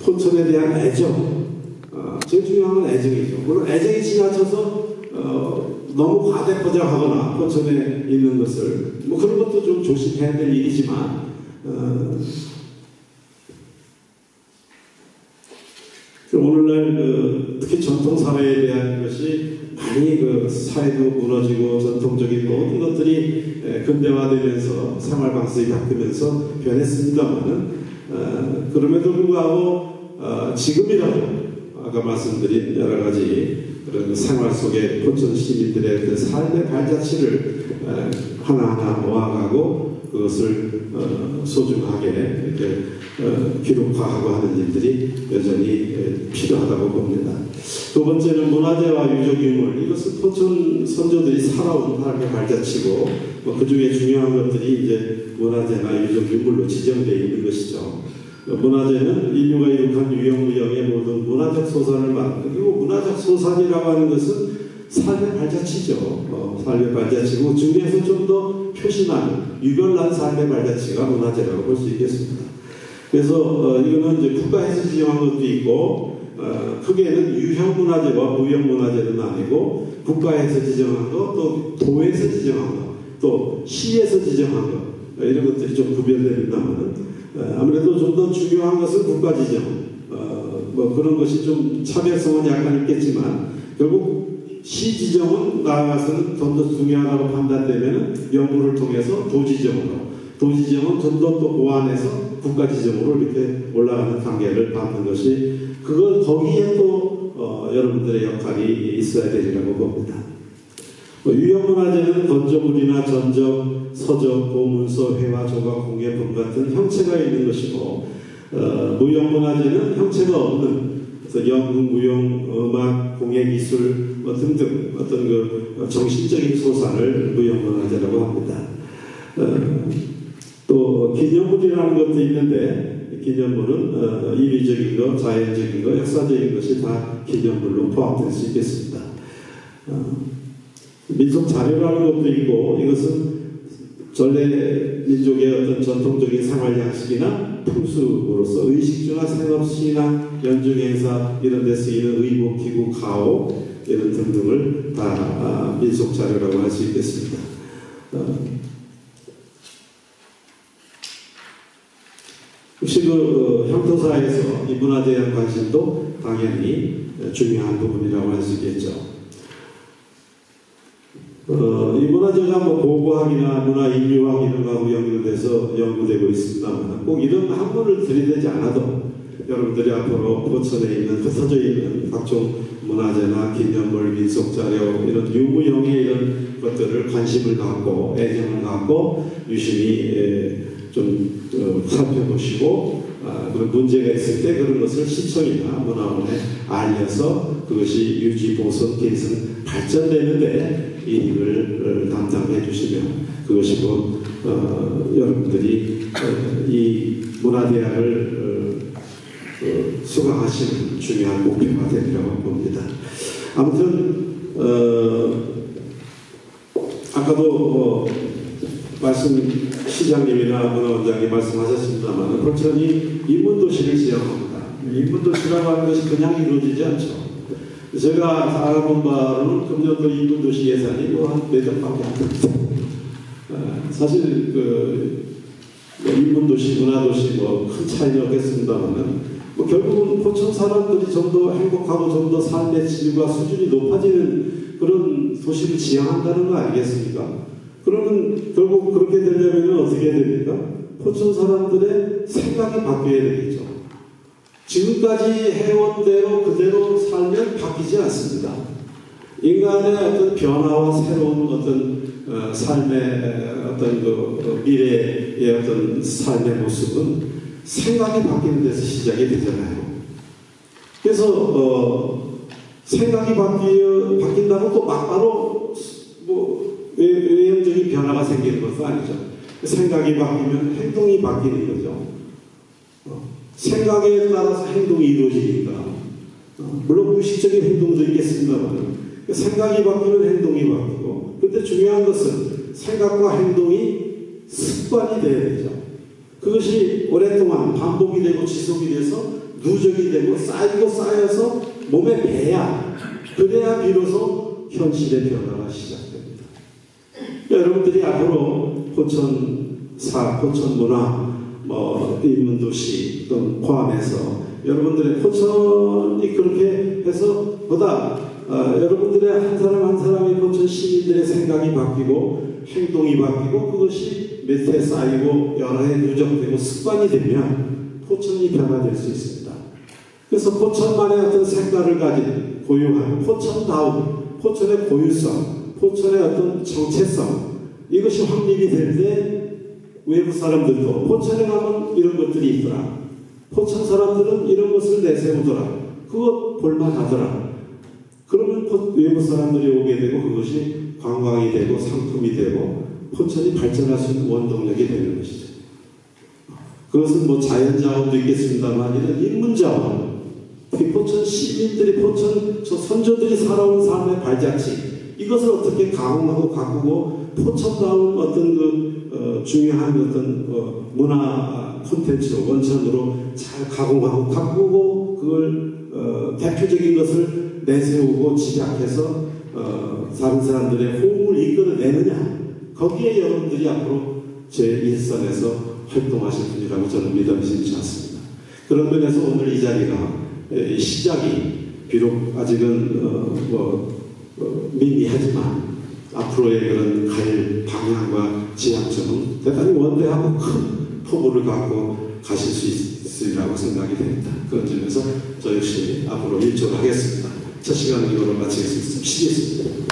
포천에 대한 애정, 제일 중요한 건 애정이죠. 물론 애정이 지나쳐서 너무 과대 포장하거나 포천에 있는 것을 뭐 그런 것도 좀 조심해야 될 일이지만 오늘날 특히 전통 사회에 대한 것이 많이 사회도 무너지고 전통적인 모든 것들이 근대화되면서 생활 방식이 바뀌면서 변했습니다만은 그럼에도 불구하고 지금이라도 아까 말씀드린 여러 가지 그런 생활 속에 포천 시민들의 그 삶의 발자취를 하나하나 모아가고 그것을 소중하게 이렇게 기록화하고 하는 일들이 여전히 필요하다고 봅니다. 두 번째는 문화재와 유적유물. 이것은 포천 선조들이 살아온 삶의 발자취고 그 중에 중요한 것들이 이제 문화재나 유적유물로 지정되어 있는 것이죠. 문화재는 인류가 이룩한 유형무형의 모든 문화적 소산을 그리고 문화적 소산이라고 하는 것은 삶의 발자취죠. 삶의 발자취고 중에서 좀 더 표시나는 유별난 삶의 발자취가 문화재라고 볼 수 있겠습니다. 그래서 이거는 이제 국가에서 지정한 것도 있고 크게는 유형문화재와 무형문화재는 아니고 국가에서 지정한 것, 또 도에서 지정한 것, 또 시에서 지정한 것 이런 것들이 좀 구별됩니다만 아무래도 좀 더 중요한 것은 국가 지정 뭐 그런 것이 좀 차별성은 약간 있겠지만 결국 시 지정은 나아가서는 좀 더 중요하다고 판단되면 연구를 통해서 도 지정으로 도 지정은 좀 더 또 보완해서 국가 지정으로 이렇게 올라가는 단계를 받는 것이 그건 거기에 또 여러분들의 역할이 있어야 되리라고 봅니다. 유형문화재는 건조물이나 전적, 서적, 보문서, 회화, 조각, 공예품 같은 형체가 있는 것이고 무형문화재는 형체가 없는 그래서 연극, 무용, 음악, 공예기술 등등 어떤 그 정신적인 소산을 무형문화재라고 합니다. 또 기념물이라는 것도 있는데 기념물은 인위적인 것, 자연적인 것, 역사적인 것이 다 기념물로 포함될 수 있겠습니다. 민속 자료라는 것도 있고 이것은 전래 민족의 어떤 전통적인 생활 양식이나 풍습으로서 의식주나 생업시나 연중행사 이런 데 쓰이는 의복, 기구, 가오 이런 등등을 다 민속 자료라고 할 수 있겠습니다. 혹시 형토사에서 이 문화재에 대한 관심도 당연히 중요한 부분이라고 할 수 있겠죠. 이 문화재가 뭐 고고학이나 문화인류학 이런 거하고 연결돼서 연구되고 있습니다만 꼭 이런 학문을 들이대지 않아도 여러분들이 앞으로 포천에 있는 흩어져 있는 각종 문화재나 기념물, 민속자료 이런 유무형의 이런 것들을 관심을 갖고 애정을 갖고 유심히 좀 살펴보시고 그런 문제가 있을 때 그런 것을 시청이나 문화원에 알려서 그것이 유지, 보존, 개선, 발전되는데 이 일을 담당해 주시면 그것이 곧 여러분들이 이 문화대학을 수강하시는 중요한 목표가 되리라고 봅니다. 아무튼 아까도 시장님이나 문화원장이 말씀하셨습니다만 포천이 인문도시를 지향합니다. 인문도시라고 하는 것이 그냥 이루어지지 않죠. 제가 알아본 바로는 금년도 인문도시 예산이 한 몇억 밖에 안 됩니다. 사실 인문도시, 문화도시 큰 차이는 없겠습니다만 결국은 포천 사람들이 좀 더 행복하고 좀 더 삶의 질과 수준이 높아지는 그런 도시를 지향한다는 거 아니겠습니까? 그러면 결국 그렇게 되려면 어떻게 해야 됩니까? 포천 사람들의 생각이 바뀌어야 되겠죠. 지금까지 해온 대로 그대로 살면 바뀌지 않습니다. 인간의 어떤 변화와 새로운 어떤 삶의 어떤 미래의 어떤 삶의 모습은 생각이 바뀌는 데서 시작이 되잖아요. 그래서 생각이 바뀐다고 또 막바로 외형적인 변화가 생기는 것도 아니죠. 생각이 바뀌면 행동이 바뀌는 거죠. 생각에 따라서 행동이 이루어지니까 물론 무의식적인 행동도 있겠습니다만 생각이 바뀌면 행동이 바뀌고 근데 중요한 것은 생각과 행동이 습관이 돼야 되죠. 그것이 오랫동안 반복이 되고 지속이 돼서 누적이 되고 쌓이고 쌓여서 몸에 배야, 그래야 비로소 현실의 변화가 시작됩니다. 여러분들이 앞으로 포천사, 포천문화, 인문도시 또 포함해서 여러분들의 포천이 그렇게 해서 보다 여러분들의 한 사람 한 사람이 포천 시민들의 생각이 바뀌고 행동이 바뀌고 그것이 밑에 쌓이고 여러 해 누적되고 습관이 되면 포천이 변화될 수 있습니다. 그래서 포천만의 어떤 색깔을 가진 고유한 포천다움, 포천의 고유성, 포천의 어떤 정체성, 이것이 확립이 될 때 외부 사람들도 포천에 가면 이런 것들이 있더라, 포천 사람들은 이런 것을 내세우더라, 그것 볼만하더라. 그러면 외부 사람들이 오게 되고 그것이 관광이 되고 상품이 되고 포천이 발전할 수 있는 원동력이 되는 것이죠. 그것은 뭐 자연자원도 있겠습니다만 이런 인문자원, 포천 시민들이, 포천 저 선조들이 살아온 삶의 발자취, 이것을 어떻게 가공하고 가꾸고 포천다운 어떤 중요한 어떤 문화 콘텐츠로 원천으로 잘 가공하고 가꾸고 그걸 대표적인 것을 내세우고 집약해서 다른 사람들의 호응을 이끌어내느냐, 거기에 여러분들이 앞으로 제 일선에서 활동하실 분이라고 저는 믿음심치 않습니다. 그런 면에서 오늘 이 자리가 시작이 비록 아직은 미미하지만 앞으로의 그런 갈 방향과 지향점은 대단히 원대하고 큰 포부를 갖고 가실 수 있으리라고 생각이 됩니다. 그런 점에서 저 역시 앞으로 일조하겠습니다. 첫 시간은 이걸로 마치겠습니다. 쉬겠습니다.